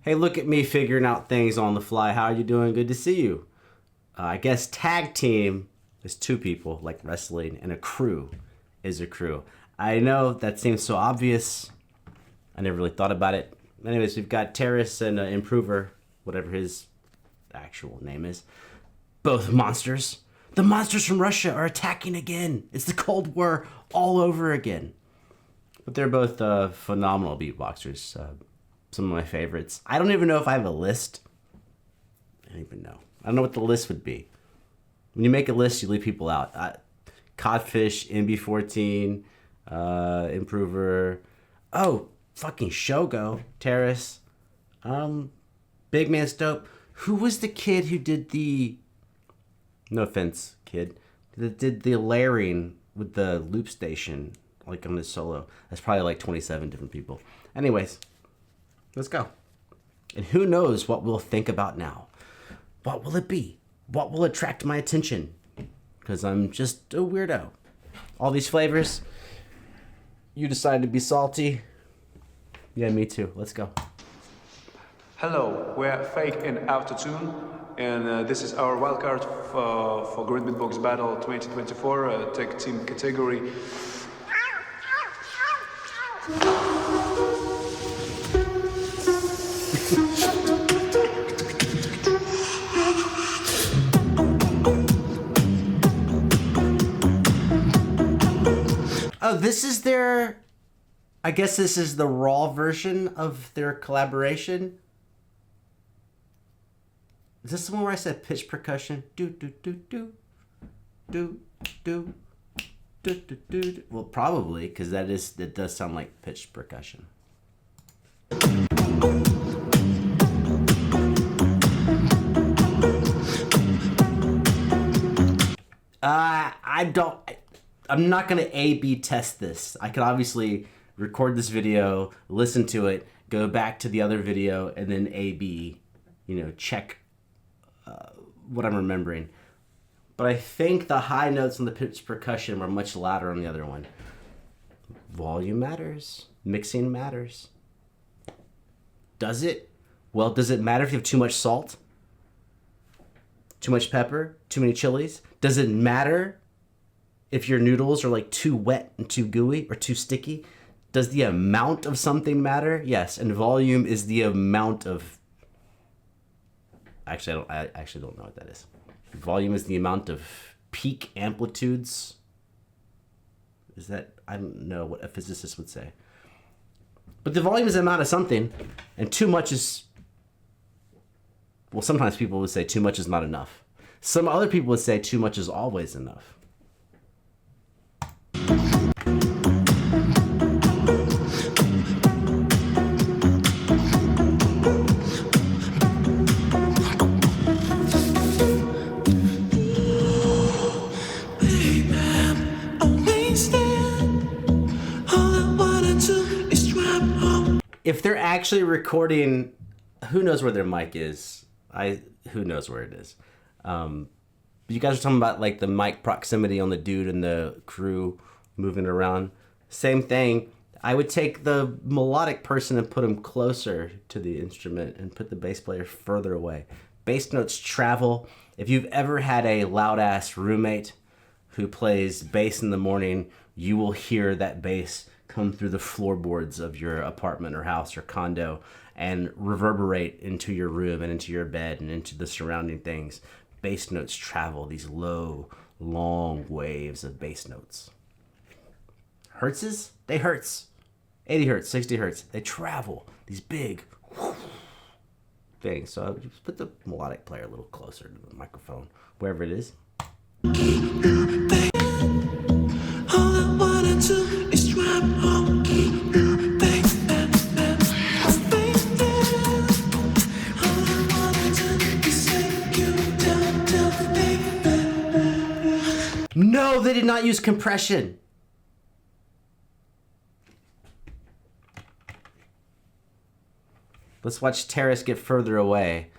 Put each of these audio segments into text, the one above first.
Hey, look at me figuring out things on the fly. How are you doing? Good to see you. I guess tag team is two people, like wrestling, and a crew is a crew. I know that seems so obvious. I never really thought about it. Anyways, we've got Terrace and Improver, whatever his actual name is. Both monsters. The monsters from Russia are attacking again. It's the Cold War all over again. But they're both phenomenal beatboxers. Some of my favorites. I don't even know if I have a list. I don't even know. I don't know what the list would be. When you make a list, you leave people out. Codfish, MB14, Improver. Oh, fucking Shogo, Terrace. Big Man Stope. Who was the kid who did the... No offense, kid. That did the layering with the loop station, like on his solo. That's probably like 27 different people. Anyways, let's go. And who knows what we'll think about now. What will it be? What will attract my attention? Because I'm just a weirdo. All these flavors. You decided to be salty. Yeah, me too. Let's go. Hello, we're Fake in AUTOTUNE, and this is our wildcard for Great Beatbox Battle 2024 tag team category. Oh, this is their... I guess this is the raw version of their collaboration. Is this the one where I said pitch percussion? Do do do do do do do do do. Well, probably because that does sound like pitch percussion. I'm not gonna A/B test this. I could obviously record this video, listen to it, go back to the other video, and then A/B, check what I'm remembering. But I think the high notes on the pitch percussion were much louder on the other one. Volume matters. Mixing matters. Does it? Well, does it matter if you have too much salt? Too much pepper? Too many chilies? Does it matter if your noodles are like too wet and too gooey or too sticky? Does the amount of something matter? Yes, and volume is the amount of... Actually, I actually don't know what that is. Volume is the amount of peak amplitudes. Is that... I don't know what a physicist would say. But the volume is the amount of something, and too much is... Well, sometimes people would say too much is not enough. Some other people would say too much is always enough. If they're actually recording, who knows where their mic is? Who knows where it is? You guys are talking about like the mic proximity on the dude and the crew moving around. Same thing. I would take the melodic person and put him closer to the instrument and put the bass player further away. Bass notes travel. If you've ever had a loud ass roommate who plays bass in the morning, you will hear that bass come through the floorboards of your apartment or house or condo and reverberate into your room and into your bed and into the surrounding things. Bass notes travel, these low, long waves of bass notes. Hertzes? They hertz. 80 hertz, 60 hertz. They travel, these big things. So just put the melodic player a little closer to the microphone, wherever it is. No, they did not use compression. Let's watch Terrace get further away.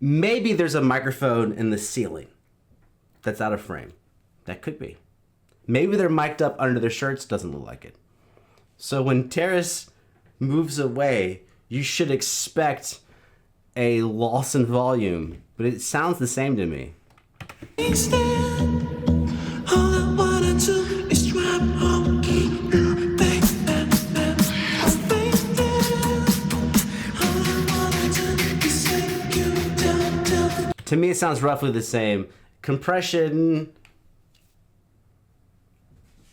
Maybe there's a microphone in the ceiling that's out of frame. That could be. Maybe they're mic'd up under their shirts. Doesn't look like it. So when Terrace moves away, you should expect a loss in volume, but it sounds the same to me. To me, it sounds roughly the same. Compression,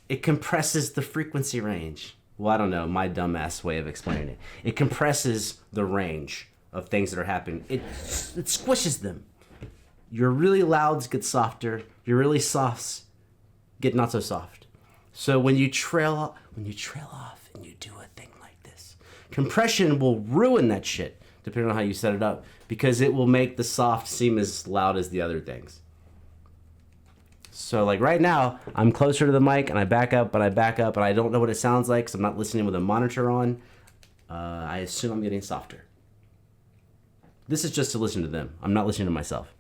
it compresses the frequency range. Well, I don't know, my dumbass way of explaining it. It compresses the range of things that are happening. It squishes them. Your really louds get softer. Your really softs get not so soft. So when you trail off and you do a thing like this, compression will ruin that shit, depending on how you set it up, because it will make the soft seem as loud as the other things. So like right now, I'm closer to the mic and I back up and I don't know what it sounds like because I'm not listening with a monitor on. I assume I'm getting softer. This is just to listen to them. I'm not listening to myself.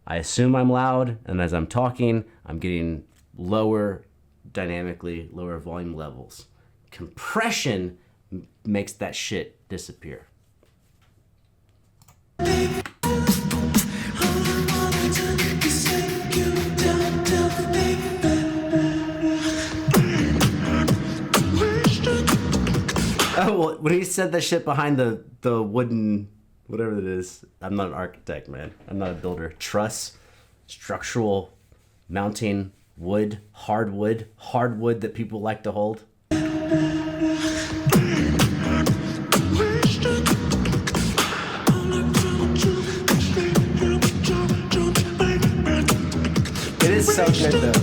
I assume I'm loud, and as I'm talking, I'm getting lower, dynamically lower volume levels. Compression makes that shit disappear. Oh, well, when he said that shit behind the wooden, whatever it is, I'm not an architect, man. I'm not a builder. Truss, structural, mounting, wood, hardwood that people like to hold. It is so good, though.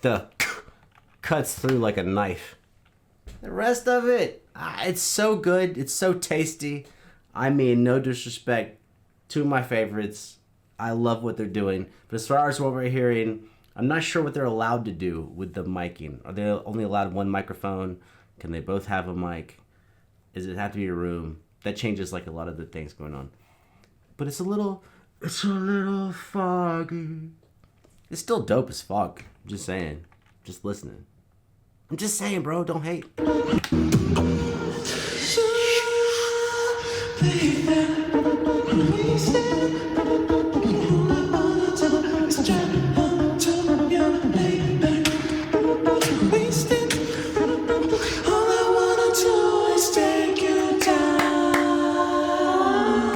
The cuts through like a knife. The rest of it, it's so good. It's so tasty. I mean, no disrespect to my favorites. I love what they're doing. But as far as what we're hearing, I'm not sure what they're allowed to do with the miking. Are they only allowed one microphone? Can they both have a mic? Does it have to be a room? That changes like a lot of the things going on. But it's a little foggy. It's still dope as fuck. I'm just saying. Just listening. I'm just saying, bro. Don't hate.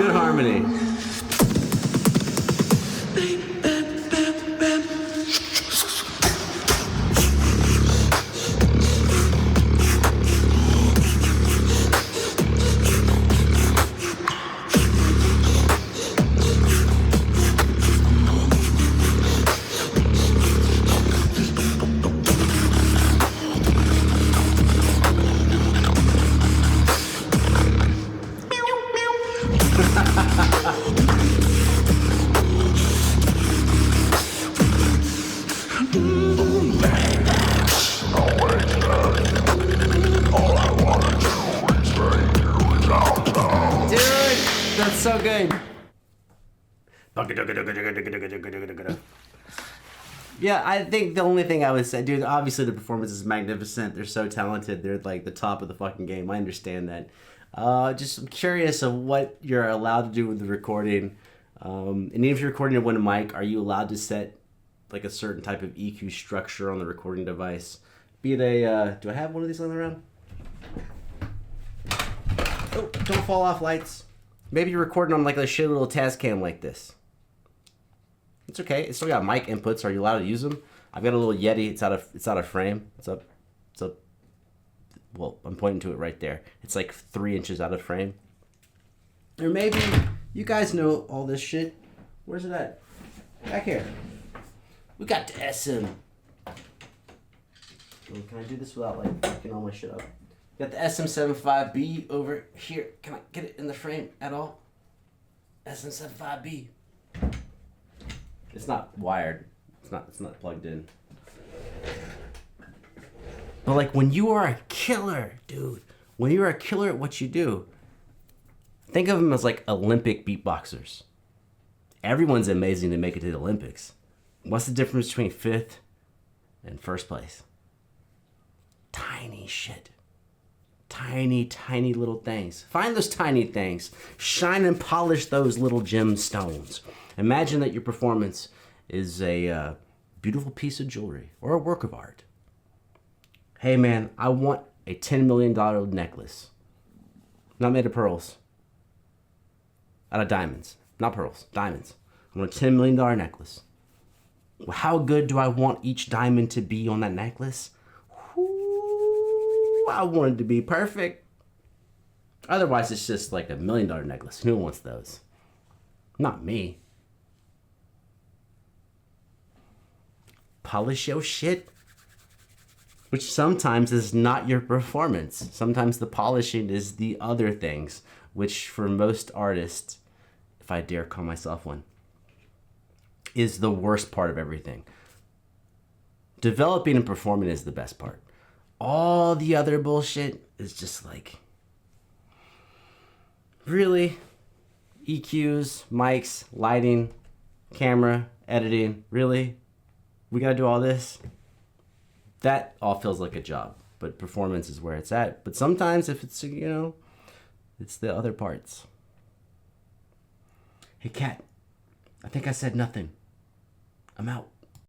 Good harmony. That's so good. Yeah, I think the only thing I would say, dude, obviously the performance is magnificent. They're so talented. They're like the top of the fucking game. I understand that. Just I'm curious of what you're allowed to do with the recording. And even if you're recording at one mic, are you allowed to set like a certain type of EQ structure on the recording device? Be it a, do I have one of these laying around? Oh, don't fall off, lights. Maybe you're recording on like a shitty little Tascam like this. It's okay. It's still got mic inputs. Are you allowed to use them? I've got a little Yeti. It's out of frame. It's up. Well, I'm pointing to it right there. It's like 3 inches out of frame. Or maybe you guys know all this shit. Where's it at? Back here. We got the SM. Can I do this without like fucking all my shit up? Got the SM75B over here. Can I get it in the frame at all? SM75B. It's not wired. It's not plugged in. But like when you are a killer, dude, when you're a killer at what you do, think of them as like Olympic beatboxers. Everyone's amazing to make it to the Olympics. What's the difference between 5th and 1st place? Tiny shit. Tiny, tiny little things. Find those tiny things. Shine and polish those little gemstones. Imagine that your performance is a beautiful piece of jewelry or a work of art. Hey man, I want a $10 million necklace. Not made of pearls. Out of diamonds. Not pearls, diamonds. I want a $10 million necklace. Well, how good do I want each diamond to be on that necklace? Ooh, I want it to be perfect. Otherwise, it's just like $1 million necklace. Who wants those? Not me. Polish your shit. Which sometimes is not your performance. Sometimes the polishing is the other things, which for most artists, if I dare call myself one, is the worst part of everything. Developing and performing is the best part. All the other bullshit is just like, really? EQs, mics, lighting, camera, editing, really? We gotta do all this? That all feels like a job, but performance is where it's at. But sometimes if it's, it's the other parts. Hey, Kat, I think I said nothing. I'm out.